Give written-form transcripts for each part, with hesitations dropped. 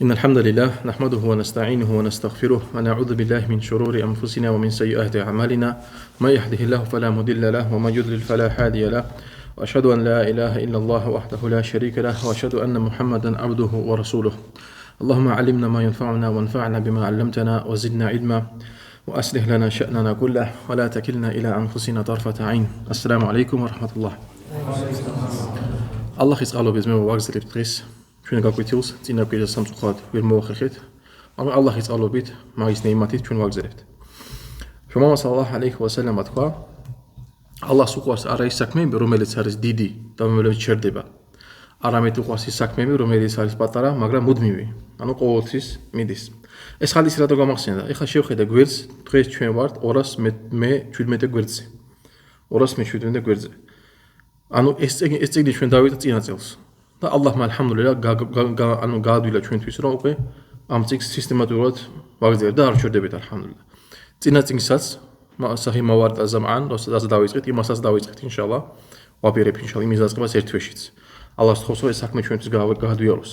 إن الحمد لله نحمده ونستعينه ونستغفره ونعوذ بالله من شرور أنفسنا ومن سيئات أعمالنا من يهده الله فلا مضل له ومن يضلل فلا هادي له وأشهد أن لا إله إلا الله وحده لا شريك له وأشهد أن محمدا عبده ورسوله اللهم علمنا ما ينفعنا وانفعنا بما علمتنا وزدنا علما وأصلح لنا شأننا كله ولا تكلنا إلى أنفسنا طرفة عين السلام عليكم ورحمة الله الله يسأله بزمه وأجزل بتغيس ჩვენ გაგვიწევს წინა კვირას სამწუხაროდ ვერ მოახერხეთ, მაგრამ ალლაჰის წყალობით მაგის ნეიმათით ჩვენ ვაგზავნებთ. მამა სალალაჰუ ალეიჰი ვასალამ თქვა, ალლაჰს უყვარს არა ის საქმეები, რომელიც არის დიდი და რომელიც ჩერდება. არამედ უყვარს ის საქმეები, რომელიც არის პატარა, მაგრამ მუდმივი, ანუ ყოველთვის მიდის. ეს ხალისი რატო გამახსენდა? ეხლა შევხედე გვერდს, დღეს ჩვენ ვართ 217 გვერდზე. 217 გვერდზე. ანუ ეს წიგნი ჩვენ დავიწყეთ წინა წელს. და ალლაჰმა ალჰამდულილlah ანუ გაადვილა ჩვენთვის რომ უკვე ამ წიგნს სისტემატურად ვაგრძელებთ და არ ვჩერდებით ალჰამდულილlah. წინა წიგნსაც საჰი მავარიდ ზამან, როცა დავიწყეთ, იმასაც დავიწყეთ ინშალლა. ვაპირებ ინშალლა იმის დასწრებას ერთ თვეშიც. ალლაჰს თხოვს რომ ეს საქმე ჩვენთვის გაადვილოს.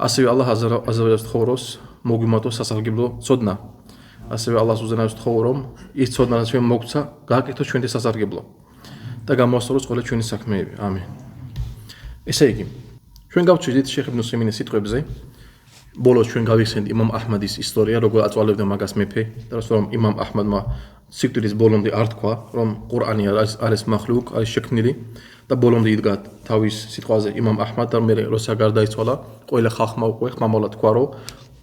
ასევე ალლაჰ აზავაჯალს თხოვს მოგვიმატოს სასარგებლო ცოდნა. ასევე ალლაჰს უზენაებს თხოვ რომ ის ცოდნა რაც ჩვენ მოგცა, გააკეთოს ჩვენთვის სასარგებლო და გამოასწოროს ყველა ჩვენი საქმეები. ამინ. ესე იგი, ჩვენ გავჩვიდით შეიხ იბნ უსაიმინის სიტყვებზე, ბოლოს ჩვენ გავიხსენთ იმამ აჰმადის ისტორია, როგორ აწვალებდა მაგას მეფე, და რომ იმამ აჰმადმა სიკვდილის ბოლომდე არ თქვა, რომ ყურანი არის მახლუկ, არის შექმნილი და ბოლომდე იდგა თავის სიტყვაზე იმამ აჰმად და მე როცა გარდაიცვალა, ყველა ხალხმა უკვე ხმამაღლა თქვა, რომ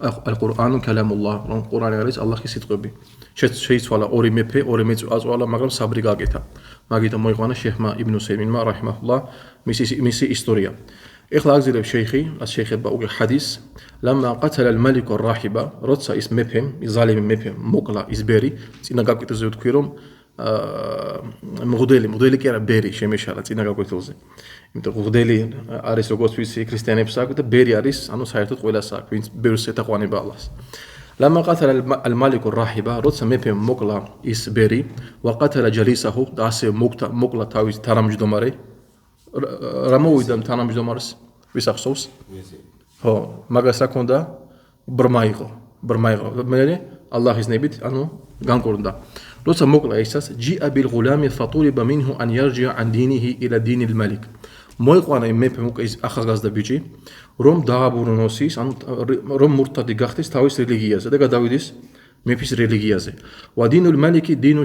ალ-ყურანუ კალამულლაჰ, რომ ყურანი არის ალლაჰის სიტყვები. შეიცვალა ორი მეფე, ორი აწვალა, მაგრამ საბრი გააკეთა. მაგით მოიყვანა შეიხმა იბნ უსაიმინმა რაჰიმაჰულლაჰ მისი ისტორია. ეხლა აგზელებ შეიხი, შეიხება უკვე ჰადის, ლამა ყათალა ალ-მალიკუ არ-რაჰიბა, როცა ის მეფე, ის ზალიმი მეფე მოკლა ის ბერი, წინა გაკვეთილზე ვთქვი რომ მღვდელი კი არა ბერი შემეშალა წინა გაკვეთილზე. იმიტომ მღვდელი არის როგორც ვიცი ქრისტიანებს აქვს და ბერი არის, ანუ საერთოდ ყველას აქვს, ვინც ბერს ეთაყვანება ალლაჰს. ლამა ყათალა ალ-მალიკუ არ-რაჰიბა, როცა მეფე მოკლა ის ბერი, ვაყათალა ჯალისაჰუ და ასე მოკლა თავის თანამჯდომარე. რა მოვიდა თანამჯდომარეს? ვის ახსოვს? ხო, მაგას რა ქონდა? ბრმა იყო. მე ალლაჰის ნებით, ანუ განკურნდა. როცა მოკლა ისას, ჯია ბილ ღულამი ფატულიბა მინჰუ ან იარჯია ან დინიჰი ილა დინილ მალიკ. მოიყვანა იმ მეფემ უკვე ის ახალგაზრდა ბიჭი, რომ დააბრუნოს ის, ანუ რომ მურტადი გახდეს თავის რელიგიაზე და გადავიდეს მეფის რელიგიაზე. ვა დინულ მალიკი დინუ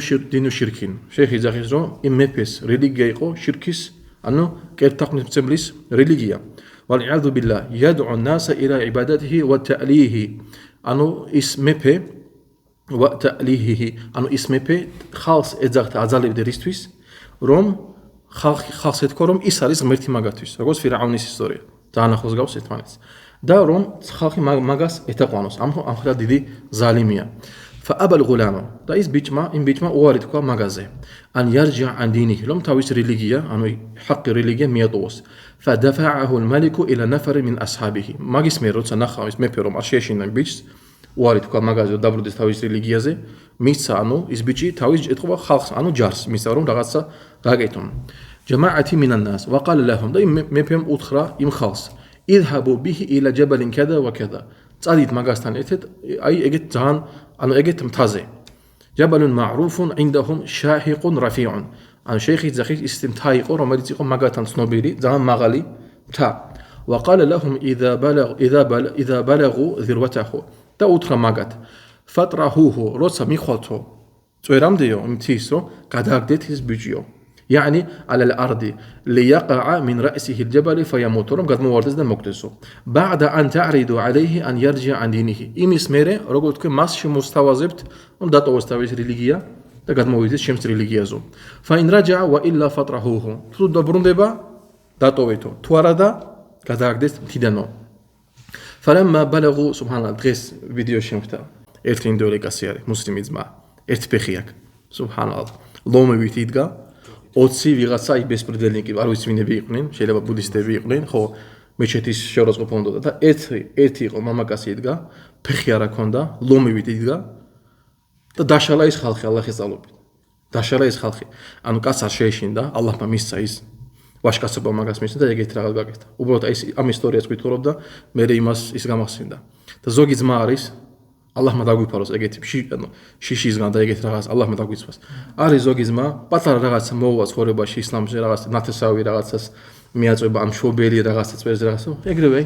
შირკინ. შეიხი იძახის რომ იმ მეფეს რელიგია იყო შირკის, ანუ კერთახმისმცემლის რელიგია. ვალიაძუ ბილლაჰ იადუ ნასა ილა იბადათიჰი ვა ტალიჰი. ანუ ის მეფე ვა ტალიჰი, ანუ ის მეფე ხალხს ეძახდა აძალებდა რისთვის, რომ ხალხს ეთქვა რომ ის არის ღმერთი მაგათვის, როგორც ფირაუნის ისტორია. ძალიან ახლოს გავს ერთმანეთს. და რომ ხალხი მაგას ეთაყვანოს. ამ ხრა დიდი ზალიმია. فأبى الغلام და ის იმ ბიჭმა უარი თქვა მაგაზე. ან يرجع عن دينه რომ თავის რელიგია, ანუ ჰაყი რელიგია მიატოვოს. فدفعه الملك إلى نفر من أصحابه. მაგის მე როცა ნახა ის მეფე რომ არ შეეშინა ბიჭს, უარი თქვა მაგაზე რომ დაბრუნდეს თავის რელიგიაზე, მისცა ანუ ის ბიჭი თავის ეთყობა ხალხს, ანუ ჯარს, მისცა რომ რაღაცა გააკეთონ. جماعة من الناس وقال لهم და მეფემ უთხრა იმ ხალხს. اذهبوا به إلى جبل كذا وكذا. წადით მაგასთან ერთად, აი ეგეთ ძალიან, ანუ ეგეთ მთაზე. جبل معروف عندهم شاهق رفيع. ანუ შეიხი ძახის ის მთა იყო, რომელიც იყო მაგათთან ცნობილი, ძალიან მაღალი მთა. وقال لهم إذا بلغوا ذروته. და უთხრა მაგათ. فطرحوه. როცა მიხვალთო წვერამდეო მთის, რომ გადააგდეთ ის ბიჭიო. يعني على الأرض ليقع من رأسه الجبل فيموت. რომ გადმოვარდეს და მოკდესო. بعد أن تعرضوا عليه أن يرجع عن دينه. იმის მერე, როგორც თქვი, მას შემოსთავაზებთ, რომ დატოვოს თავის რელიგია და გადმოვიდეს ჩემს რელიგიაზე. فإن رجع وإلا فطرحوه. თუ დაბრუნდება, დატოვეთო. თუ არა და გადააგდეს მთიდანო. فلما بلغوا سبحان الله დღეს ვიდეო შემხდა. ერთი ინდოელი კაცი არის, მუსლიმი ძმა. ერთ ფეხი აქვს. سبحان الله. ლომივით იდგა 20 ვიღაცა იბესპრედელნიკი, არ ვიცი ვინები იყვნენ, შეიძლება ბუდისტები იყვნენ, ხო, მეჩეთის შეურაცხყოფა უნდა და ერთი იყო მამაკაცი იდგა, ფეხი არ აქვს, ლომივით იდგა და დაშალა ის ხალხი ალლაჰის სწავლობით. დაშალა ის ხალხი. ანუ კაცს არ შეეშინდა, ალლაჰმა მისცა ის ვაჟკაცობა მაგას მისცა და ეგეთი რაღაც გაკეთა. უბრალოდ აი ამ ისტორიას ვიტყურობ და მე იმას ის გამახსენდა. და ზოგი ძმა არის ალლაჰმა დაგვიფაროს ეგეთი შიშისგან და ეგეთი რაღაც ალლაჰმა დაგვიცვას. არის ზოგი ძმა, პატარა რაღაცა მოუვა ცხოვრებაში ისლამში რაღაც ნათესავი რაღაცას მიაწვება ამ შობელი რაღაცას წერს რაღაცა. ეგრევე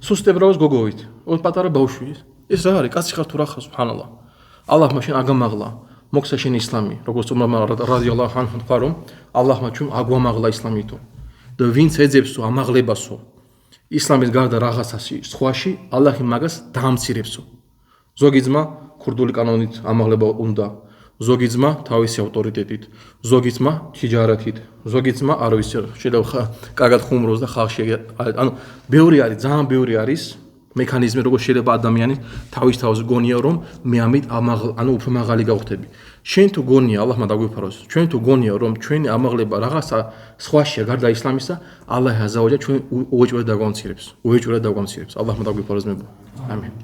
სუსტებრავს გოგოვით. ოღონდ პატარა ბავშვი. ეს რა არის? კაცი ხარ თუ რა ხარ? სუბჰანალლაჰ. ალლაჰმა შენ აგამაღლა. მოხსა შენ ისლამი. როგორც უმარ რადიალლაჰუ ანჰუ თქვა რომ ალლაჰმა ჩვენ აგვამაღლა ისლამითო. და ვინც ეძებსო ამაღლებასო ისლამის გარდა რაღაცაში სხვაში ალლაჰი მაგას დაამცირებსო. ზოგი ძმა ქურდული კანონით ამაღლება უნდა, ზოგი ძმა თავისი ავტორიტეტით, ზოგი ძმა თიჯარათით, ზოგი ძმა არ ვიცი შეიძლება კარგად ხუმროს და ხალხში ანუ ბევრი არის, ძალიან ბევრი არის მექანიზმი, როგორ შეიძლება ადამიანი თავის თავს გონია რომ მე ამით ანუ უფრო მაღალი გავხდები. შენ თუ გონია ალლაჰმა დაგვიფაროს, ჩვენ თუ გონია რომ ჩვენი ამაღლება რაღაცა სხვაშია გარდა ისლამისა, ალლაჰ აზავაჯა ჩვენ უეჭვად დაგვამცირებს. ალლაჰმა დაგვიფაროს მე. ამინ.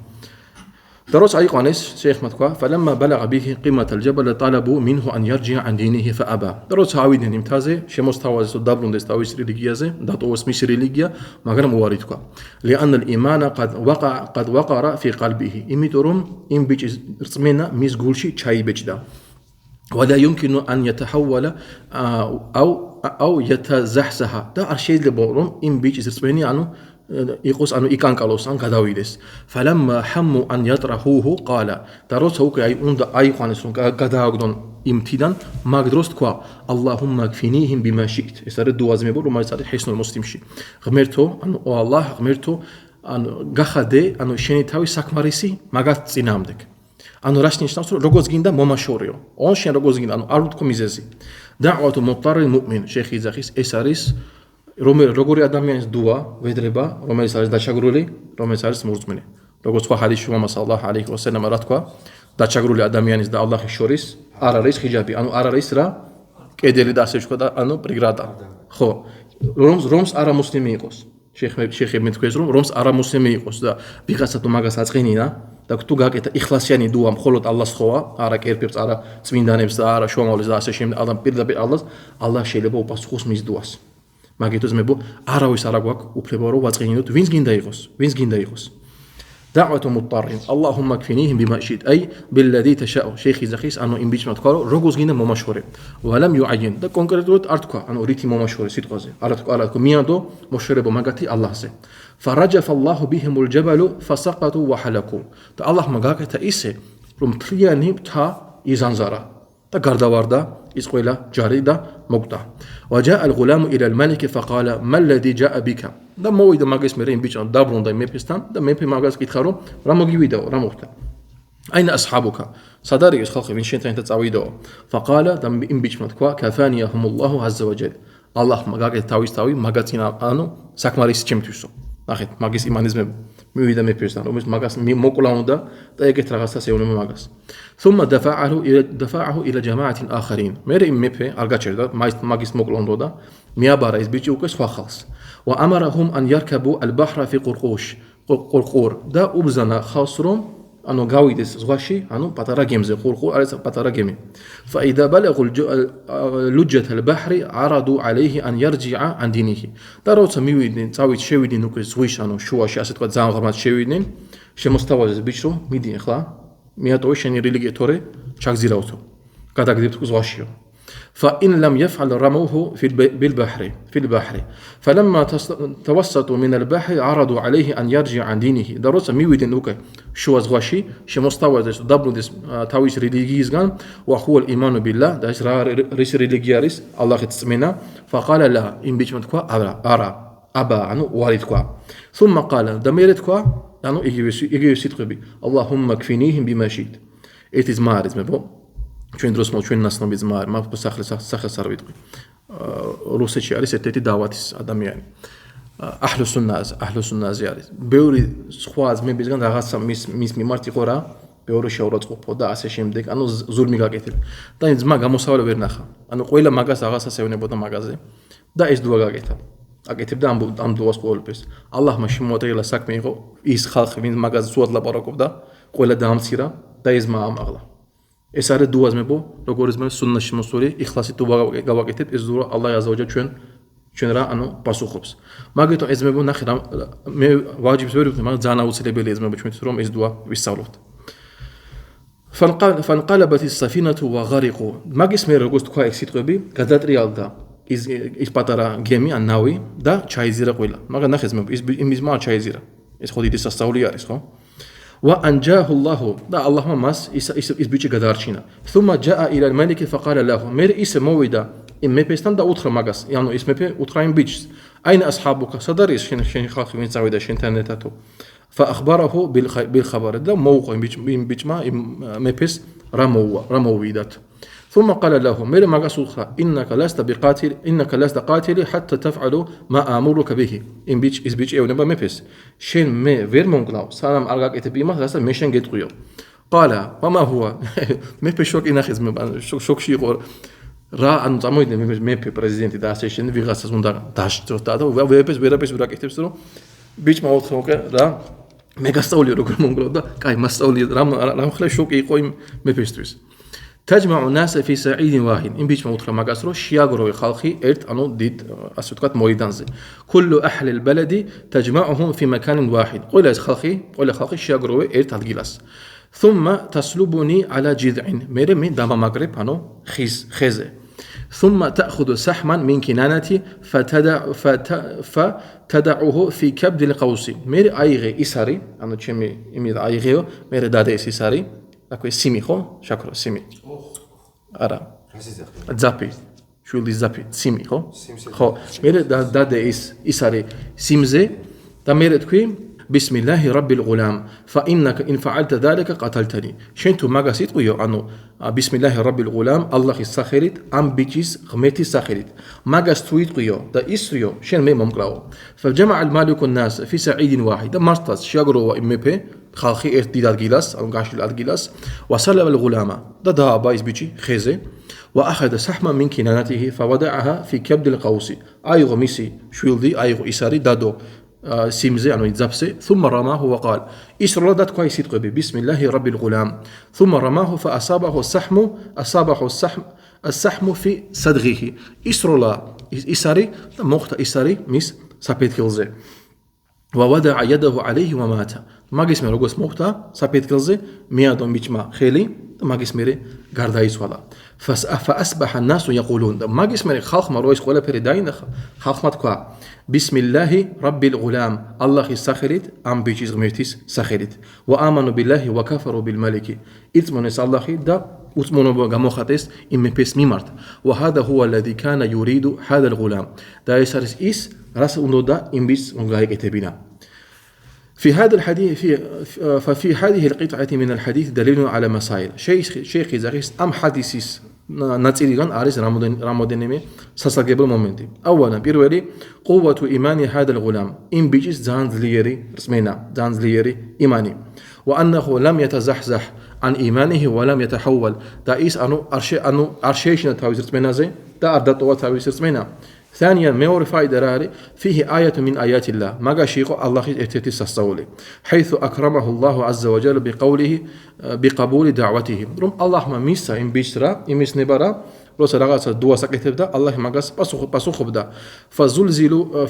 და როცა აიყვანეს შეიხმა თქვა فلما بلغ به قيمة الجبل طلبوا منه أن يرجع عن دينه فأبى. და როცა ავიდნენ იმ მთაზე, შემოსთავაზეს და დაბრუნდეს თავის რელიგიაზე, დატოვოს მისი რელიგია, მაგრამ უარი თქვა. لأن الإيمان قد وقر في قلبه. იმიტომ რომ იმ ბიჭის რწმენა მის გულში ჩაიბეჭდა. ولا يمكن أن يتحول أو يتزحزح. და არ შეიძლება რომ იმ ბიჭის რწმენი იყოს იკანკალოს ან გადავიდეს. فلما حموا أن يطرحوه قال. და როცა უკვე უნდა აიყვანეს რომ გადააგდონ იმ თიდან, მაგ დროს თქვა اللهم اكفنيهم بما شئت. ეს არის დუაზმებო, რომელიც არის ჰესნულ მუსლიმში. ღმერთო, ო ალლაჰ, ღმერთო, გახადე, შენი თავი საკმარისი მაგას წინააღმდეგ. რას ნიშნავს რომ როგორც გინდა მომაშორეო. შენ როგორც გინდა, არ უთქო მიზეზი. دعوة مضطر المؤمن. შეიხი იძახის ეს არის როგორი ადამიანის დუა, ვედრება, რომელიც არის დაჩაგრული, რომელიც არის მორწმუნე. როგორც თქვა ჰადისში მუჰამმად სალლალლაჰუ ალაიჰი ვასალამ რა თქვა? დაჩაგრული ადამიანის და ალლაჰის შორის არ არის ხიჯაბი, არ არის რა? კედელი და ასე ვთქვა და პრეგრადა. ხო, რომს არა მუსლიმი იყოს. შეიხი მეთქვეს რომ რომს არა მუსლიმი იყოს და ვიღაცა თუ მაგას აწყინინა და თუ გაკეთა იხლასიანი დუა მხოლოდ ალლას ხოვა, არა კერპებს, არა წმინდანებს და არა შუამავლებს და ასე შემდეგ, პირდაპირ ალლას შეიძლება უპასუხოს მის დუას. მაგითოს მებო არავის არ აქვს უფლება რომ ვაწყინინოთ ვინც გინდა იყოს. دعوة مضطر اللهم اكفنيهم بما شئت أي بالذي تشاء. შეიხი იძახის იმ ბიჭმა თქვა რომ როგორც გინდა მომაშორე. ولم يعين. და კონკრეტულად არ თქვა, რითი მომაშორე სიტყვაზე. არ თქვა მიანდო მოშორებო მაგათი ალლაჰზე. فرجف الله بهم الجبل فسقطوا وحلقوا. და ალლაჰმა გაკეთა ისე რომ მთლიანი მთა იზანზარა და გარდავარდა ის ყველა ჯარი და მოკტა. وجاء الغلام إلى الملك فقال ما الذي جاء بك. და მოვიდა მაგის მერე იმ ბიჭმა დაბრუნდა მეფესთან და მეფე მაგას კითხა რომ რა მოგივიდაო, რა მოხდა. أين أصحابك. სად არის ეს ხალხი ვინც შენთან ერთად წავიდაო. فقال და იმ ბიჭმა თქვა كفانيهم الله عز وجل. ალლაჰმა გაკეთა თავისთავი მაგაცინა საკმარისი ჩემთვისო. ნახეთ მაგის იმანიზმები მივიდა მეფესთან რომელიც მაგას მოკლა უნდა და ეგეთ რაღაცას ეუბნება მაგას. ثم دفعه إلى جماعة آخرين. მერე იმ მეფე არ გაჩერდა მაგის მოკლა უნდა და მიაბარა ეს ბიჭი უკვე სხვა ხალხს. وأمرهم أن يركبوا البحر في قرقور. და უბზანა ხალხს რომ გავიდეს ზღვაში, პატარა გემზე, ყურყურ არის პატარა გემი. فإذا بلغوا لجة البحر عرضوا عليه أن يرجع عن دينه. და როცა მივიდნენ, შევიდნენ უკვე ზღვის, შუაში, ასე თქვა, ძალიან ღრმად შევიდნენ, შემოსთავაზეს ბიჭს რომ მიდი ახლა, მიატოვე შენი რელიგია, თორე ჩაგზირავთო. გადაგდებ ზღვაშიო. فإن لم يفعل رموه في البحر فلما توسطوا من البحر عرضوا عليه أن يرجع عن دينه. და როცა მივიდნენ უკვე შუა ზღვაში, შემოსთავაზეს და დაბრუნდეს თავის რელიგიისგან, وهو الإيمان بالله. და ეს რის რელიგია არის? ალლაჰის წმენა. فقال لا. იმ ბიჭმა თქვა არა. აბა, უარი თქვა. ثم قال. და მერე თქვა, იგივე სიტყვები. اللهم اكفنيهم بما شئت. ეს ძმა არის მებო. ჩვენ დროს ჩვენ ნაცნობი ძმა არის, მაგ სახელს არ ვიტყვი. რუსეთში არის ერთ-ერთი დავათის ადამიანი. აჰლუსუნნაზი არის. ბევრი სხვა ძმებისგან რაღაცა მის მიმართ იყო რა, ბევრი შეურაცხყოფო და ასე შემდეგ, ზულმი გაკეთებ. და იმ ძმა გამოსავალი ვერ ნახა. ყველა მაგას რაღაცას ევნებოდა მაგაზე და ეს დუა გაკეთა. აკეთებდა ამ დუას ყოველთვის. ალლაჰმა შემოატრიალა საქმე იყო ის ხალხი, ვინც მაგაზე სულად ლაპარაკობდა, ყველა დაამცირა და ეს ძმა ამაღლა. ეს არის დუაზმებო, როგორც მე სუნნაში მოსული, იხლასით თუ გავაკეთებ, ეს დუა ალლაჰ აზავაჯალ ჩვენ ჩვენ რა პასუხობს. მაგითო ეძმებო ნახე რა მე ვაჯიბს ვერ ვიქნებ, მაგრამ ძალიან აუცილებელი ეძმებო ჩვენთვის რომ ეს დუა ვისწავლოთ. فانقلبت السفينة وغرقوا. მაგის მე როგორც თქვა ეს სიტყვები, გადატრიალდა ის პატარა გემი ან ნავი და ჩაიზირა ყველა. მაგრამ ნახე ძმებო, ის მარ ჩაიზირა. ეს ხო დიდი სასწაული არის, ხო? وأنجاه الله და ალლაჰმა მას ის ბიჭი გადაარჩინა. ثم جاء إلى الملك فقال له მერე ისე მოვიდა იმ მეფესთან და უთხრა მაგას, ანუ ის მეფე უთხრა იმ ბიჭს, أين أصحابك? სად არის შენი ხალხი, ვინც წავიდა შენთან ერთად? فأخبره بالخبر და მოუყვა იმ ბიჭმა იმ მეფეს რა მოვიდათ. ثم قال له მერე მაგას უთხრა إنك لست قاتل حتى تفعل ما آمرك به. ის ბიჭი ეუბნება მეფეს, შენ მე ვერ მომკლავ, სანამ არ გაკეთებ იმას, რასაც მე შენ გეტყვიო. قال وما هو? მეფე შოკი ნახეს, შოკში იყო. რა ანუ წამოვიდნენ მეფე პრეზიდენტი და ასე შემდეგ ვიღაცას უნდა დაშწროს და ვერაფერს ვერ აკეთებს, რომ ბიჭმა უთხრა უკვე რა მე გასწავლიო როგორ მომკლავ და კაი მასწავლია რა ხლა შოკი იყო იმ მეფესთვის. تجمع الناس في سعيد واحد. იმ ბიჭმა უთხრა მაგას, რომ შეაგროვე ხალხი ერთ დიდ ასე ვთქვათ მოედანზე. كل أهل البلد تجمعهم في مكان واحد. ყველა ხალხი შეაგროვე ერთ ადგილას. ثم تسلبني على جذع. მე დამამაგრებ ხეზე. ثم تأخذ سحما من كنانتي فتدعه في كبد القوس. მე აიღე ის არის, ჩემი იმი აიღეო, მე დადე ის არის. აკვე სიმი ხო? შაქრო სიმი. არა. ზაფი. შვილის ზაფი, სიმი ხო? ხო. მე დადე ის არის სიმზე და მე თქვი ბისმილლაჰი რაბბილ ღულამ فإنك إن فعلت ذلك قتلتني. შენ თუ მაგას იტყვიო, ბისმილლაჰი რაბბილ ღულამ ალლაჰის სახელით, ამ ბიჭის ღმერთის სახელით. მაგას თუ იტყვიო და ისრიო, შენ მე მომკლავო. فجمع المالك الناس في سعيد واحد. და მართლაც შეაგროვა იმ მეფე ხალხი ერთ დიდ ადგილას, გაშლილ ადგილას, وسلب الغلام და დააბა ის ბიჭი ხეზე, وأخذ سحما من كنانته فوضعها في كبد القوس. აიღო მისი შვილდი, აიღო ის არის დადო სიმზე, იძაფზე, ثم رماه وقال ისროლა და თქვა ის სიტყვები, بسم الله رب الغلام. ثم رماه فأصابه السحم في صدغه. ისროლა ის არის და მოხდა ის არის მის საფეთქელზე. ووضع يده عليه ومات. მაგის მე როგორც მოხდა საფეთქელზე, მეადო ბიჭმა ხელი და მაგის მე გარდაიცვალა. فأصبح الناس يقولون. მაგის მე ხალხმა რო ეს ყველაფერი დაინახა, ხალხმა თქვა ბისმილლაჰი რაბბილ ღულამ. ალლაჰის სახელით, ამ ბიჭის ღმერთის სახელით. وآمنوا بالله وكفروا بالملك. ირწმუნეს ალლაჰი და უწმუნობა გამოხატეს იმ მეფეს მიმართ. وهذا هو الذي كان يريد هذا الغلام. და ეს არის ის, რას უნდა იმ ბიჭს გაეკეთებინა. في هذا الحديث ففي هذه القطعة من الحديث دليل على مسائل. شيخ زغيس أم حديثis ნაწილიდან არის რამოდენიმე სასარგებლო მომენტი. أولا პირველი قوة إيمان هذا الغلام. იმ ბიჭის ძალიან ძლიერი რწმენა, ძალიან ძლიერი იმანი. وأنه لم يتزحزح عن إيمانه ولم يتحول. და ის არ შეეშინა თავის რწმენაზე და არ დატოვა თავის რწმენა. ثانيا მეორე ფაიდა რა არის? فيه آية من آيات الله. მაგაში იყო ალლაჰის ერთ-ერთი სასწაული. حيث أكرمه الله عز وجل بقبول دعوته. რომ ალლაჰმა მისცა იმ ბიჭს რა, იმისნება რა, როცა რაღაცა დუას აკეთებდა, ალლაჰი მაგას პასუხობდა.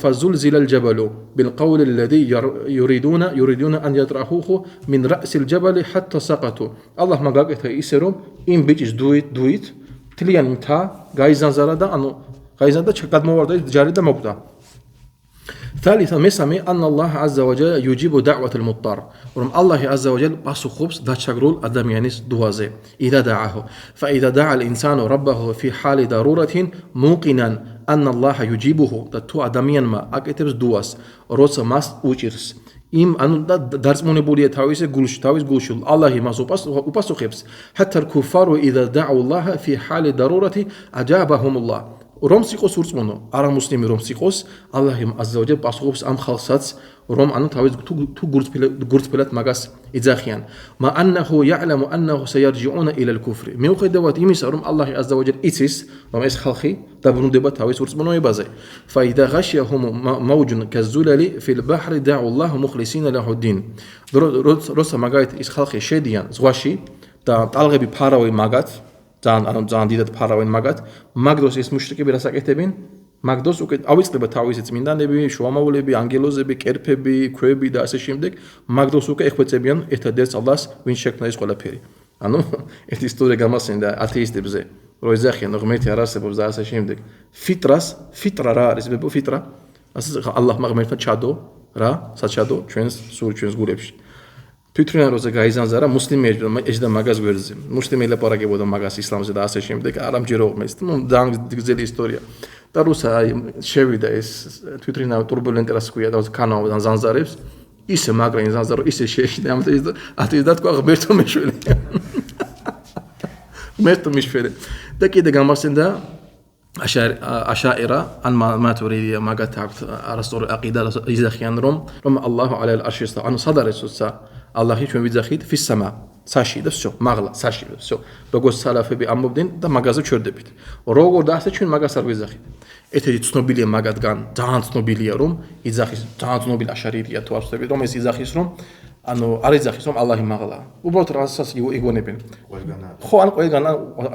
فزلزل الجبل بالقول الذي يريدون أن يطرحوه من رأس الجبل حتى سقطوا. ალლაჰმა გაკეთა ისე რომ იმ ბიჭის დუით თლიანი მთა გაიზანზარა და გაიზარდა გადმოვარდა ის ჯარი და მოკვდა. ثالثا მესამე أن الله عز وجل يجيب دعوة المضطر. რომ ალლაჰი عز وجل პასუხობს დაჩაგრულ ადამიანის დუაზე. إذا دعاه فإذا دعا الإنسان ربه في حال ضرورة موقنا أن الله يجيبه. და თუ ადამიანმა აკეთებს დუას, როცა მას უჭირს იმ დარწმუნებულია თავის გულში ალლაჰი მას უპასუხებს. حتى الكفار إذا دعوا الله في حال ضرورة أجابهم الله. რომს იყოს ურწმუნო, არამუსლიმი რომს იყოს, ალლაჰი აზზავაჯალ პასუხობს ამ ხალხსაც, რომ თავის თუ გურწფელად მაგას იძახიან. ما أنه يعلم أنه سيرجعون إلى الكفر. მიუხედავად იმისა, რომ ალლაჰი აზზავაჯალ იცის, რომ ეს ხალხი დაბრუნდება თავის ურწმუნოებაზე. فإذا غشيهم موج كالزلل في البحر دعوا الله مخلصين له الدين. როცა მაგალითად ის ხალხი შედიან ზღვაში და ტალღები ფარავენ მაგათ, ძალიან დიდად ფარავენ მაგათ, მაგ დროს ეს მუშრიკები რას აკეთებენ? მაგდროს უკვე ავიწყდება თავისი წმინდანები, შუამავლები, ანგელოზები, კერფები, ქვები და ასე შემდეგ. მაგდროს უკვე ეხვეწებიან ერთადერთ ალლას, ვინც შექმნა ეს ყველაფერი. ანუ ეს ისტორია გამასცემდა ათეისტებზე, რომ ეძახიან, რომ ღმერთი არ არსებობს და ასე შემდეგ. ფიტრა რა არის? ბებო, ფიტრა. ასე ალლაჰმა ღმერთმა ჩადო რა, საჩადო ჩვენს გულებში. თვითონ როცა გაიზანზარა მუსლიმები ეჭდა მაგას გვერდზე. მუსლიმები ლაპარაკებოდა მაგას ისლამზე და ასე შემდეგ. არ ამჯერო ღმერთს. ძალიან გრძელი ისტორია. და როცა შევიდა ეს თვითონ ტურბულენტი რას ქვია და ქანაოდან ზანზარებს, ისე მაგრანი ზანზარო, ისე შეეშდა ამ ათეისტ და თქვა ღმერთო მეშველი. ღმერთო მეშველი. და კიდე გამახსენდა აშაირა ან მათურიდია მაგათ აქვთ არასწორი აყიდა იზახიან რომ ალლაჰუ ალალ არშის ანუ სად არის როცა ალლაჰი ჩვენ ვიძახით ფისსამა საში და всё მაღლა საში და всё როგორც სალაფები ამბობდნენ და მაგაზე ჩვერდებით როგორ და ასე ჩვენ მაგას არ ვიძახით ერთ-ერთი ცნობილია მაგათგან ძალიან ცნობილია რომ იძახის ძალიან ცნობილი აშარირია თუ არ ვწდებით რომ ეს იძახის რომ ანუ არ იძახის რომ ალლაჰი მაღლა უბრალოდ რასაც იგონებენ ხო ან ყველგან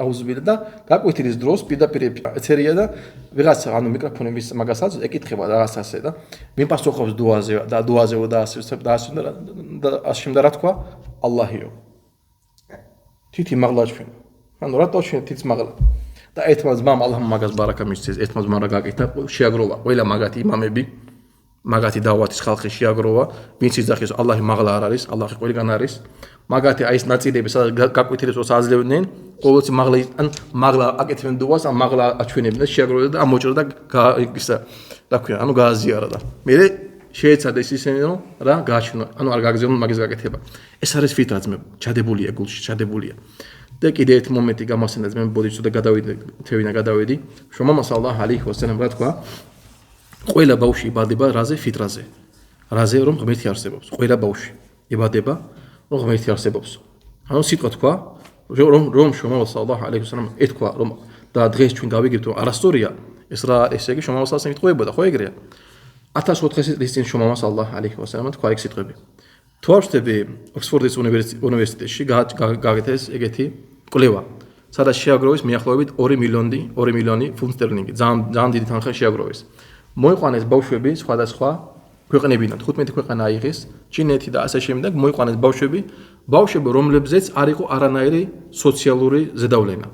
აუზბილი და გაკვეთილის დროს პირდაპირ წერია და ვიღაცა ანუ მიკროფონების მაგასაც ეკითხება რაღაცა ასე და მიპასუხობს დუაზე და ასე და ასე რა თქვა ალლაჰიო თითი მაღლა ჩვენ ანუ რატო ჩვენ თითს მაღლა და ერთმა ძმამ ალლაჰმა მაგას ბარაკა მისცეს ერთმა ძმამ რა გაკეთა შეაგროვა ყველა მაგათი იმამები მაგათი დავათის ხალხი შეაგროვა ვინც იძახის ალლაჰი მაღლა არ არის ალლაჰი ყველგან არის მაგათი აი ეს ნაწილები სადაც გაკვეთილებს როცა აძლევდნენ ყოველთვის მაღლა აკეთებენ დუას ან მაღლა აჩვენებდნენ შეაგროვდა და ამოჭრა და ისა რა ქვია ანუ გააზიარა და მე შეეცადა ის ისინი რომ რა გააჩვენა ანუ არ გაგზავნონ მაგის გაკეთება ეს არის ფიტრა ძმებო ჩადებულია გულში ჩადებულია და კიდე ერთი მომენტი გამახსენდა ძმებო ბოდიში და გადავედი შუამამა სალლაჰუ ალეიჰი ვასალამ რა თქვა ყველა ბავშვი იბადება რაზე ფიტრაზე რაზე რომ ღმერთი არსებობს ყველა ბავშვი იბადება რომ ღმერთი არსებობს ანუ სიტყვა თქვა რომ შუამამა სალლაჰუ ალეიჰი ვასალამ ეთქვა რომ და დღეს ჩვენ გავიგებთ რომ არასწორია ეს რა ესე იგი შუამამა სალლაჰუ ეთქვებოდა ხო ეგრეა 1400 წლის წინ შუამამა სალლაჰუ ალეიჰი ვასალამ თქვა ეგ სიტყვები თუ არ ვშტები ოქსფორდის უნივერსიტეტში გაგეთეს ეგეთი კვლევა სადაც შეაგროვეს მიახლოებით 2 მილიონი ფუნტ სტერლინგი ძალიან დიდი თანხა შეაგროვეს მოიყვანეს ბავშვები სხვადასხვა ქვეყნებიდან 15 ქვეყანა აიღეს ჩინეთი და ასე შემდეგ მოიყვანეს ბავშვები რომლებზეც არ იყო არანაირი სოციალური ზედავლენა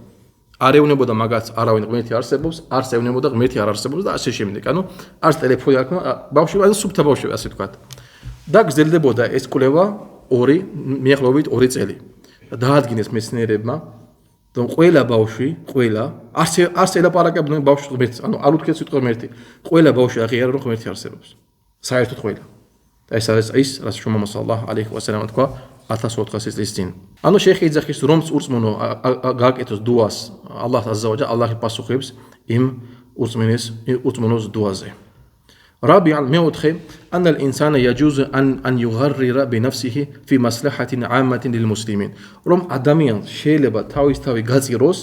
არ ეუნებოდა მაგაც არავინ ღმერთი არსებობს არც ეუნებოდა ღმერთი არ არსებობს და ასე შემდეგ ანუ არც ტელეფონი არ ქნა ბავშვები ანუ სუფთა ბავშვები ასე ვთქვათ და გრძელდებოდა ეს კვლევა მიახლოებით 2 წელი და დაადგინეს მეცნიერებმა რომ ყველა ბავშვი არც ელაპარაკებდნენ ბავშვს ღმერთს ანუ არ უთქვეს სიტყვა ღმერთი ყველა ბავშვი აღიარა რომ ღმერთი არსებობს საერთოდ ყველა და ეს არის ის რაც შუამამა სალლაჰუ ალეიჰი ვასალამ თქვა 1400 წლის წინ ანუ შეიხი იძახის რომ ურწმუნო გააკეთოს დუას ალლაჰ აზზავაჯა ალლაჰი პასუხებს იმ ურწმუნოს დუაზე رابعا მეოთხე أن الإنسان يجوز أن يغرر بنفسه في مصلحة عامة للمسلمين რომ ადამიანს შეიძლება თავისთავად გაწიროს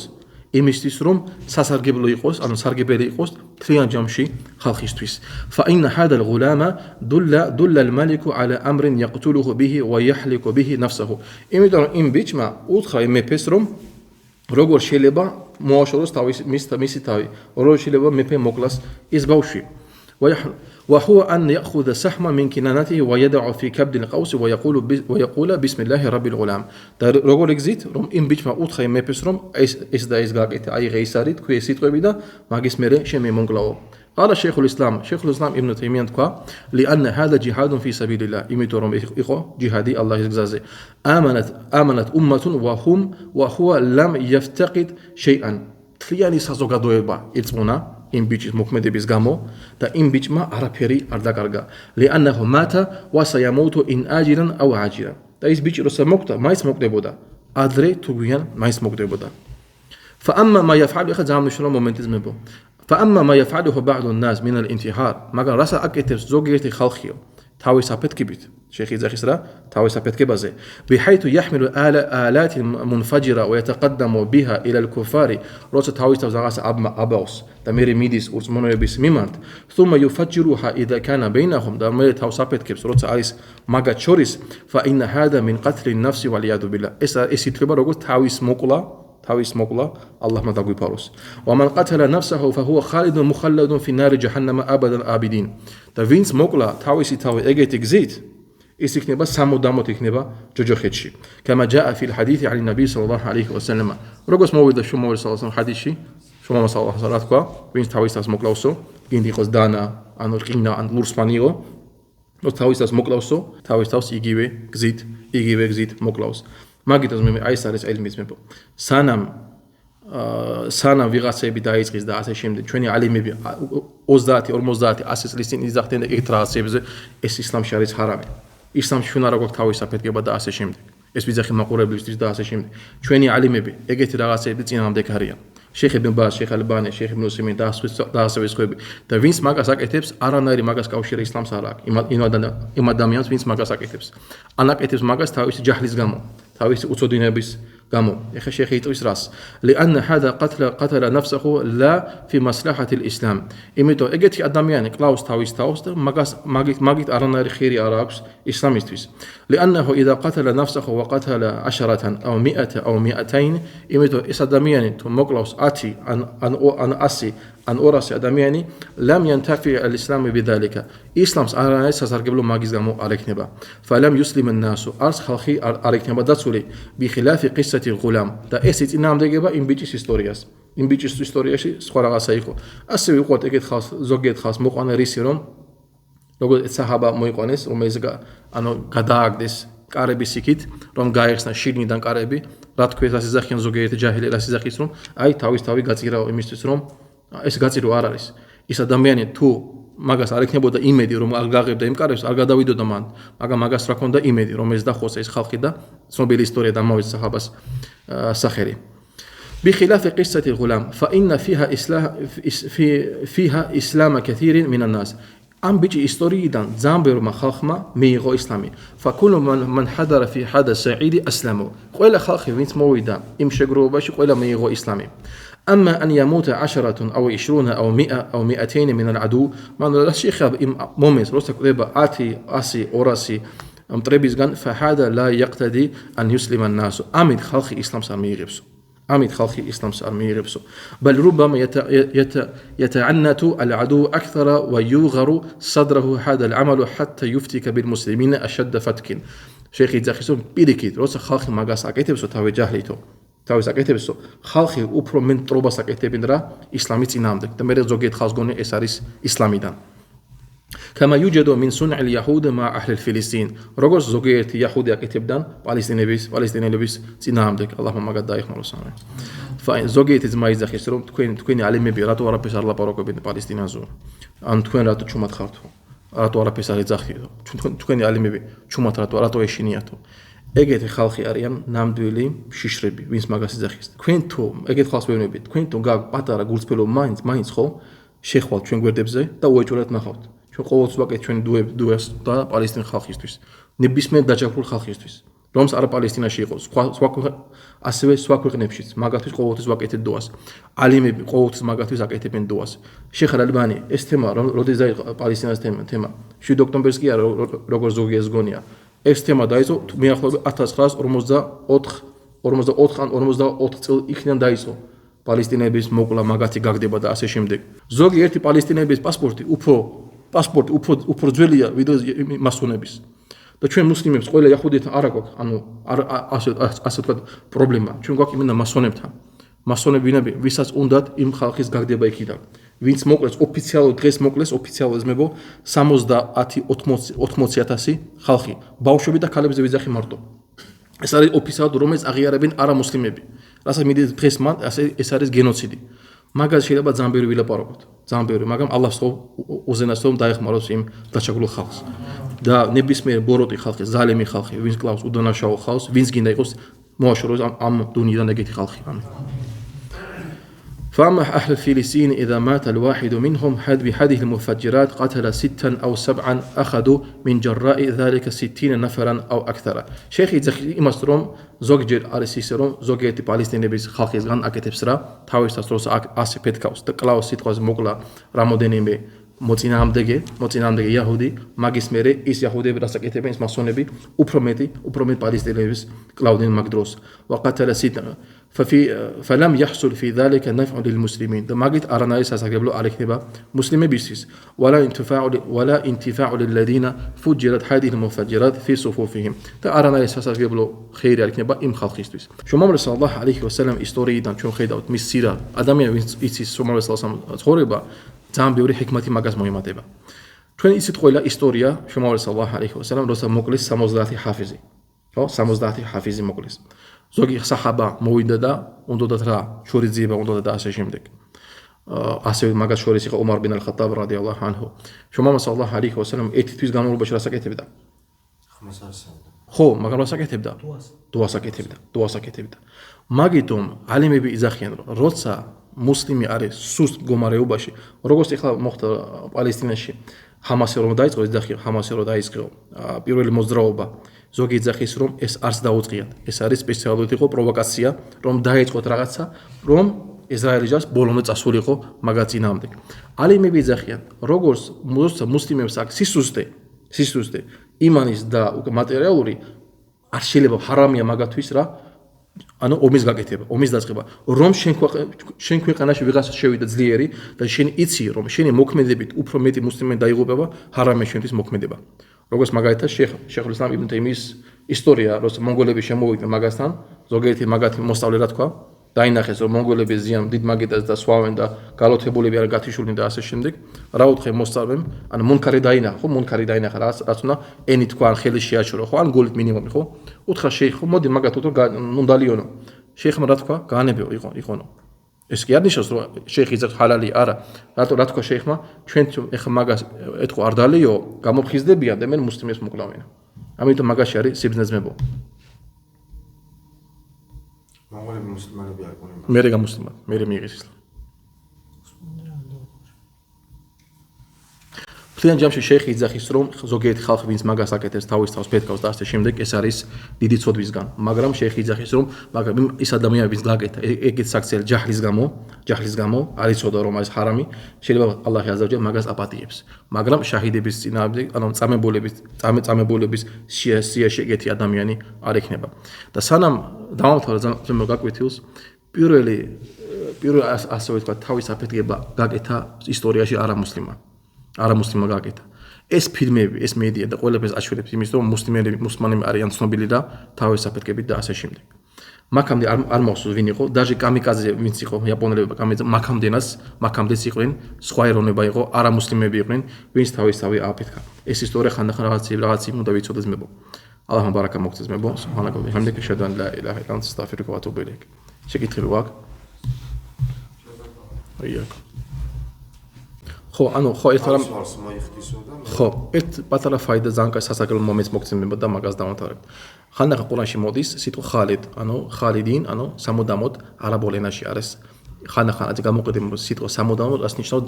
იმისთვის რომ სასარგებლო იყოს ანუ სარგებელი იყოს მთლიან ჯამში ხალხისთვის فإن هذا الغلام دل الملك على أمر يقتله به ويحلق به نفسه იმიტომ რომ იმ ბიჭმა უთხრა იმ მეფეს რომ როგორ შეიძლება მოაშოროს მისი თავი როგორ შეიძლება მეფე მოკლას ის ბავშვი وهو أن يأخذ سهما من كنانته ويدع في كبد القوس ويقول بسم الله رب الغلام და როგორ ეგზით რომ იმ ბიჭმა უთხრა იმ მეფეს რომ ეს და ეს გააკეთე აიღე ის არის თქვი ეს სიტყვები და მაგის მერე შემემონკლაო قال شيخ الإسلام ابن تيمية თქვა لأن هذا جهاد في سبيل الله იმიტომ რომ იყო ჯიჰადი ალლაჰის გზაზე آمنت أمة وهو لم يفتقد شيئا თლიანი საზოგადოება ირწმუნა იმ ბიჭის მოქმედების გამო და იმ ბიჭმა არაფერი არ დაკარგა لأنه مات وسيموت إن آجلا أو عاجلا და ის ბიჭი როცა მოკვდა მაინც მოკვდებოდა ადრე თუ გვიან მაინც მოკვდებოდა فأما ما يفعل ახლა ძალიან მნიშვნელოვანი მომენტი ძმებო فأما ما يفعله بعض الناس من الانتحار მაგრამ რასაც აკეთებს ზოგიერთი ხალხიო თავის აფეთქებით შეიხი იძახის რა თავის აფეთქებაზე بحيث يحمل آلات منفجرة ويتقدم بها إلى الكفار როცა თავის თავს რაღაც აბავს და მე მიდის ურწმუნოების მიმართ ثم يفجرها إذا كان بينهم და მე თავს აფეთქებს როცა არის მაგათ შორის فإن هذا من قتل النفس والعياذ بالله ეს ითვლება როგორც თავის მოკლა თავის მოკლა ალლაჰმა დაგვიფაროს. ومن قتل نفسه فهو خالد مخلد في نار جهنم ابدا آبدين. და ვინც მოკლა თავისი თავი ეგეთი გზით, ის იქნება სამუდამოდ იქნება ჯოჯოხეთში. كما جاء في الحديث عن النبي صلى الله عليه وسلم. როგორც მოვიდა შუმავლის სალასამ ჰადისში, შუმავა სალასამ რა თქვა, ვინც თავის თავს მოკლავსო, გინდი იყოს დანა, ანუ რკინა, ან ლურსმანიო, თავის თავს მოკლავსო, თავის თავს იგივე გზით მოკლავს. მაგითაც მე აი ეს არის ელმის მეფო. სანამ ვიღაცები დაიწყის და ასე შემდეგ, ჩვენი ალიმები 30, 50, 100 წლის წინ იძახდნენ ეგეთ რაღაცებზე, ეს ისლამში არის ჰარამი. ისლამში ჩვენ არ გვაქვს თავის საფეთქება და ასე შემდეგ. ეს ვიძახი მაყურებლისთვის და ასე შემდეგ. ჩვენი ალიმები ეგეთი რაღაცები წინააღმდეგ არიან. შეიხ იბნ ბაზ, შეიხ ალბანი, შეიხ იბნ უსეიმინ და ასევე სხვები. და ვინც მაგას აკეთებს, არანაირი მაგას კავშირი ისლამს არ აქვს. იმ ადამიანს ვინც მაგას აკეთებს. ან აკეთებს მაგას თავისი ჯაჰლის გამო, თავისი უცოდინების გამო. ეხა შეიხ იტყვის რას? لأن هذا قتل نفسه لا في مصلحة الإسلام. იმიტომ ეგეთი ადამიანი კლავს თავის თავს და მაგით არანაირი ხირი არ აქვს ისლამისთვის. لأنه إذا قتل نفسه وقتل 10 أو 100 أو 200 იმიტომ ეს ადამიანი თუ მოკლავს 10 ან 100 ან 200 ადამიანი لم ينتفع الإسلام بذلك. ისლამს არანაირი სასარგებლო მაგის გამო არ ექნება. فلم يسلم الناس. არც ხალხი არ ექნება დაცული بخلاف قصة الغلام. და ეს იწინააღმდეგება იმ ბიჭის ისტორიას. იმ ბიჭის ისტორიაში სხვა რაღაცა იყო. ასევე იყო ეგეთ ხალხს ზოგიერთ ხალხს მოყვანა რისი რომ როგორც საჰაბა მოიყვანეს, რომელიც გადააგდეს კარების იქით, რომ გაიხსნა შიგნიდან კარები, რა თქოს ასე ზახიან ზოგიერთი ჯაჰილი ასე ზახის რომ აი თავის თავი გაწირაო იმისთვის რომ ეს გაწირო არ არის. ის ადამიანი თუ მაგას არ ექნებოდა იმედი რომ არ გაღებდა იმ კარებს, არ გადავიდოდა მან, მაგრამ მაგას რა ქონდა იმედი რომ ეს დახოცა ეს ხალხი და ცნობილი ისტორია დამოვიწყდა საჰაბას სახელი. بخلاف قصة الغلام فإن فيها إسلام كثير من الناس. ამ ბიჭი ისტორიიდან ძალიან ბევრმა ხალხმა მიიღო ისლამი. فكل من حضر في هذا السعيد أسلموا. ყველა ხალხი ვინც მოვიდა იმ შეგროვებაში, ყველა მიიღო ისლამი. أما أن يموت 10 أو 20 أو 100 أو 200 من العدو. მან რა შეხება იმ მომენტს, როცა კვდება 10, 100, 200 მტრებისგან, فهذا لا يقتضي أن يسلم الناس. ამით ხალხი ისლამს არ მიიღებსო. ამით ხალხი ისლამს არ მიიღებსო. بل ربما يتعنت العدو أكثر ويغر صدره هذا العمل حتى يفتك بالمسلمين أشد فتك. შეიხი იძახის რომ პირიქით, როცა ხალხი მაგას აკეთებსო თავი ჯაჰლითო, თავის აკეთებსო, ხალხი უფრო მენტრობას აკეთებენ რა ისლამის წინააღმდეგ და მე ზოგიერთ ხალხს გონი ეს არის ისლამიდან. كما يوجد من صنع اليهود مع أهل فلسطين. როგორც ზოგიერთი იაჰუდი აკეთებდნენ პალესტინელების წინააღმდეგ. ალლაჰმა მაგათ დაეხმაროს. فاين ზოგიერთი ძმა იძახის რომ თქვენი ალიმები რატო არაფერს არ ლაპარაკობენ პალესტინაზე? ან თქვენ რატო ჩუმად ხართ? რატო არაფერს არ ეძახიო? თქვენი ალიმები ჩუმად რატო ეშინიათო? ეგეთი ხალხი არიან ნამდვილი შიშრები, ვინც მაგას იძახის. თქვენ თუ ეგეთ ხალხს ვეუბნებით, თქვენ თუ გაქვთ პატარა გულწრფელო მაინც ხო შეხვალ ჩვენ გვერდებზე და უეჭვრად ნახავთ. ჩვენ ყოველთვის ვაკეთებთ ჩვენი დუას და პალესტინის ხალხისთვის, ნებისმიერ დაჯგუფებულ ხალხისთვის, რომს არა პალესტინაში იყოს, ასევე სხვა ქვეყნებშიც, მაგათთვის ყოველთვის ვაკეთებთ დუას. ალიმები ყოველთვის მაგათთვის აკეთებენ დუას. შეიხ ალბანი ეს თემა, როდის დაიწყო პალესტინას თემა, 7 ოქტომბერს კი არა, როგორც ზოგიერთს გონია. ეს თემა დაიწყო მეახლოებით 1944 წელს იქიდან დაიწყო. პალესტინელების მოკლა მაგათი გაგდება და ასე შემდეგ. ზოგიერთი პალესტინელების პასპორტი უფრო ძველია ვიდრე მასონების. და ჩვენ მუსლიმებს ყველა იაჰუდითან არ აქვს, ასე ვთქვათ, პრობლემა. ჩვენ გვაქვს იმენა მასონებთან. მასონები ვისაც უნდათ იმ ხალხის გაგდება იქიდან. ვინც მოკლეს ოფიციალურად დღეს მოკლეს ოფიციალურად ზმებო 70-80,000 ხალხი. ბავშვები და ქალებზე ვიძახი მარტო. ეს არის ოფიციალურად რომელიც აღიარებენ არამუსლიმები. რასაც მიდით დღეს მან ეს არის გენოციდი. მაგას შეიძლება ძალიან ბევრი ვილაპარაკოთ. ძალიან ბევრი, მაგრამ ალლაჰს უზენას რომ დაეხმაროს იმ დაჩაგულო ხალხს. და ნებისმიერ ბოროტი ხალხი, ზალემი ხალხი, ვინც კლავს უდანაშაულო ხალხს, ვინც გინდა იყოს მოაშოროს ამ დუნიდან ეგეთი ხალხი. فأما أهل فلسطين إذا مات الواحد منهم بهذه المفجرات قتل 6 أو 7 أخذوا من جراء ذلك 60 نفرا أو أكثر. شيخ يزخي إمستروم زوجير أرسيسروم زوجير بالستيني بيس خالقيز غان أكتب سرا تاويس تسروس أسي بيتكاوس تقلاوس سيتقوز مغلا رامودينيمي მოწინააღმდეგე იაჰუდი მაგის მერე ის იაჰუდები რასაც აკეთებენ ის მასონები უფრო მეტ პალესტინელებს კლავდნენ მაგ დროს وقتل 6 فلم يحصل في ذلك نفع للمسلمين და მაგით არანაირი სასარგებლო არ იქნება მუსლიმებისთვის ولا انتفاع للذين فجرت هذه المفجرات في صفوفهم და არანაირი სასარგებლო ხეირი არ იქნება იმ ხალხისთვის შუმამრე სალალლაჰუ ალეიჰი ვასალამ ისტორიიდან ჩვენ ხედავთ მის სირა ადამიანი ვინც იცის შუმამრე სალალლაჰუ ცხოვრება ძალიან ბევრი ჰიქმათი მაგას მოემატება ჩვენ იცით ყველა ისტორია შუმამრე სალალლაჰუ ალეიჰი ვასალამ როცა მოკლეს 70 ჰაფიზი ხო 70 ჰაფიზი მოკლეს ზოგი საჰაბა მოვიდა და უნდათ რა შორიძიება უნდა და ასე შემდეგ ასევე მაგას შორის იყო ომარ ბინ ალ-ხატაბ რადიალლაჰუ ანჰუ შუმამა სალალლაჰუ ალეიჰი ვასალამ ერთი თვის განმავლობაში რას აკეთებდა ხო მაგრამ რას აკეთებდა დუას აკეთებდა მაგითომ ალიმები იძახიან რომ როცა მუსლიმი არის სუსტ მდგომარეობაში როგორც ეხლა მოხდა პალესტინაში ჰამასი რომ დაიწყო იძახიან ჰამასი რომ დაიწყო პირველი მოძრაობა ზოგი იძახის რომ ეს არც დაუწყიათ ეს არის სპეციალურად იყო პროვოკაცია რომ დაიწყოთ რაღაცა რომ ისრაელი ჯავს ბოლომდე წასულიყო მაგაც წინააღმდეგ ალიმები იძახიან როგორც მუსლიმებს აქვს სისუსტე იმანის და მატერიალური არ შეიძლება ჰარამია მაგათვის რა ანუ ომის გაკეთება ომის დაწყება რომ შენ ქვეყანაში ვიღაცა შევიდა ძლიერი და შენ იცი რომ შენი მოქმედებით უფრო მეტი მუსლიმანი დაიღუპება ჰარამია შენთვის მოქმედება როგორც მაგალითად შეხ ისლამ იბნ თეიმიის ისტორია როცა მონგოლები შემოვიდნენ მაგასთან ზოგიერთი მაგათი მოსწავლე რა თქვა დაინახეს რომ მონგოლები ზიან დიდ მაგიდას და სვავენ და გალოთებულები არ გათიშულნი და ასე შემდეგ რა უთხრე მოსწავლემ ანუ მონქარი დაინახა რაც უნდა ენი თქვა ან ხელი შეაჩურო ხო ან გოლით მინიმუმი ხო უთხრა შეიხ ხო მოდი მაგათ უთო ნუ დალიონო შეიხმა რა თქვა გაანებიო იყონო ეს კი არ ნიშნავს რომ შეიხი იძახ ჰალალი არა რატო რა თქვა შეიხმა ჩვენ ეხა მაგას ეთქო არ დალიო გამოფხიზდებიან და მე მუსლიმებს მოკლავენ ამიტომ მაგაში არის სიბრძნეძმებო მონღოლები მუსლიმანები არ ყოლენ მე გამუსლიმანი მე მიიღეს ისლამ ფლიან ჯამში შეიხი იძახის რომ ზოგიერთი ხალხი ვინც მაგას აკეთებს თავის თავს ფეთქავს და ასე შემდეგ ეს არის დიდი ცოდვისგან მაგრამ შეიხი იძახის რომ მაგრამ ის ადამიანი ვინც გაკეთა ეგეც საქციელი ჯაჰლის გამო არ იცოდა რომ ეს ჰარამი შეიძლება ალლაჰი აზავჯალ მაგას აპატიებს მაგრამ შაჰიდების წინააღმდეგ ანუ წამებულების სიაში ეგეთი ადამიანი არ ექნება და სანამ დავამთავრე ზემო გაკვითილს პირველი ასე ვთქვა თავის აფეთქება გაკეთა ისტორიაში არამუსლიმმა გაკეთა ეს ფილმები ეს მედია და ყველაფერს აშველებს იმის რომ მუსლიმანები არიან ცნობილი და თავის აფეთქებით და ასე შემდეგ მაქამდე არ მახსოვს ვინ იყო დაჟე კამიკაძე ვინც იყო იაპონელები მაქამდეც იყვნენ სხვა ეროვნება იყო არამუსლიმები იყვნენ ვინც თავი ააფეთქა ეს ისტორია ხანდახან რაღაცი უნდა ვიცოდეს მებო ალლაჰმა ბარაკა მოგწეს მებო სუბჰანაკ ვა ბიჰამდიკ აშჰადუ ან ლა ილაჰა ილლა ანტა ასტაგფირუკა ვა ატუბუ ილაიქ შეკითხები გვაქვს აიაკ ხო ანუ ხო ერთ რამ ხო ერთ პატარა ფაიდა ზანკა სასაგლო მომენტს მოგცემება და მაგას დავამთავრებ ხანდახან ყურანში მოდის სიტყვა ხალიდ ანუ ხალიდინ ანუ სამუდამოდ არაბულ ენაში არის ხანდახან ასე გამოყედება სიტყვა სამუდამოდ azt ნიშნავს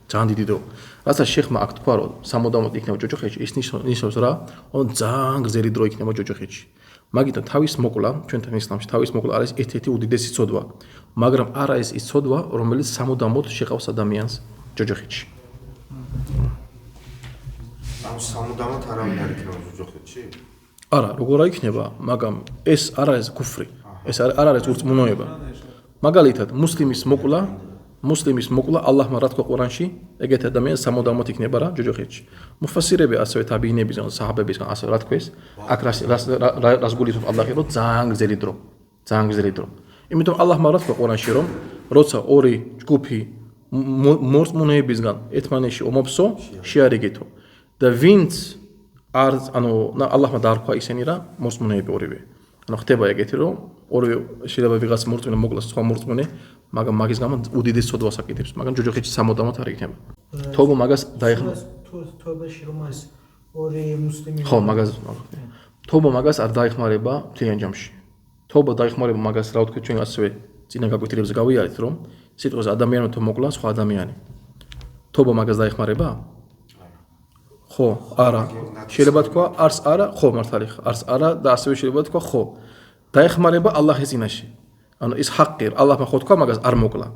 ძალიან დიდი დრო რასაც შეხმა აქ თქვა რომ სამუდამოდ იქნება ჯოჯოხეთში ის ნიშნავს რა რომ ძალიან გრძელი დრო იქნება ჯოჯოხეთში მაგითო თავის მოკლა ჩვენთან ისლამში თავის მოკლა არის ერთ-ერთი უდიდესი ცოდვა მაგრამ არა ეს ცოდვა რომელიც სამუდამოდ შეყავს ადამიანს ჯოჯოხეთში ამ სამუდამოდ არავინ არ იქნება ჯოჯოხეთში არა როგორ არ იქნება მაგრამ ეს არ არის კუფრი ეს არ არის ურწმუნოება მაგალითად მუსლიმის მოკლა ალლაჰმა რა თქვა ყურანში ეგეთ ადამიანს სამუდამოდ იქნება რა ჯოჯოხეთში მუფასირები ასევე თაბიინებისგან საჰაბებისგან ასე რა თქვეს აქ რას გულისხმობს ალლაჰი რომ ძალიან გრძელი დრო იმიტომ ალლაჰმა რა თქვა ყურანში რომ როცა ორი ჯგუფი მორწმუნეებისგან ერთმანეთში ომობსო შეარიგეთო და ვინც არ ანუ ალლაჰმა დაარქვა ისინი რა მორწმუნეები ორივე ანუ ხდება ეგეთი რომ ორივე შეიძლება ვიღაც მორწმუნე მოკლას სხვა მორწმუნე მაგრამ მაგის გამო უდიდეს ცოდვას აკეთებს მაგრამ ჯოჯოხეთში სამუდამოდ არ იქნება თობო მაგას დაიხმო თობაში რომ ეს ორი მუსლიმი ხო თობო მაგას არ დაიხმარება მთლიან ჯამში თობო დაიხმარება მაგას რა ვთქვი ჩვენ ასევე წინა გაკვეთილებზე გავიარეთ რომ სიტყვაზე ადამიანი თუ მოკლა სხვა ადამიანი თობო მაგას დაიხმარება ხო არა შეიძლება თქვა არც არა ხო მართალი არც არა და ასევე შეიძლება თქვა ხო დაეხმარება ალლაჰის წინაშე ანუ ის ჰაყი ალლაჰმა ხო თქვა მაგას არ მოკლა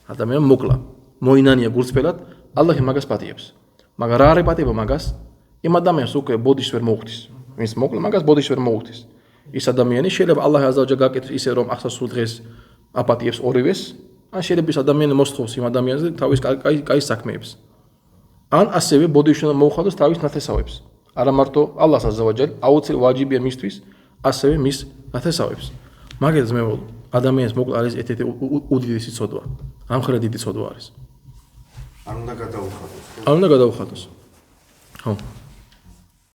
ადამიანმა მოკლა მოინანია გულწრფელად ალლაჰი მაგას პატიებს მაგრამ რა არის პატიება მაგას იმ ადამიანს უკვე ბოდიშს ვერ მოუხდის ვინც მოკლა მაგას ბოდიშს ვერ მოუხდის ის ადამიანი შეიძლება ალლაჰ აზავაჯალ გაკეთოს ისე რომ ახლა სულ დღეს აპატიებს ორივეს, ან შეიძლება ის ადამიანი მოსთხოვს იმ ადამიანზე თავის კაი საქმეებს. ან ასევე ბოდიში უნდა მოუხადოს თავის ნათესავებს. არა მარტო ალლაჰს აზავაჯალ, აუცილებლად ვაჯიბია მისთვის, ასევე მის ნათესავებს. მაგალითად მე ადამიანის მოკლა არის ერთ-ერთი უდიდესი ცოდვა. ამ ხრა დიდი ცოდვა არის. არ უნდა გადაუხადოს. არ უნდა გადაუხადოს. ხო.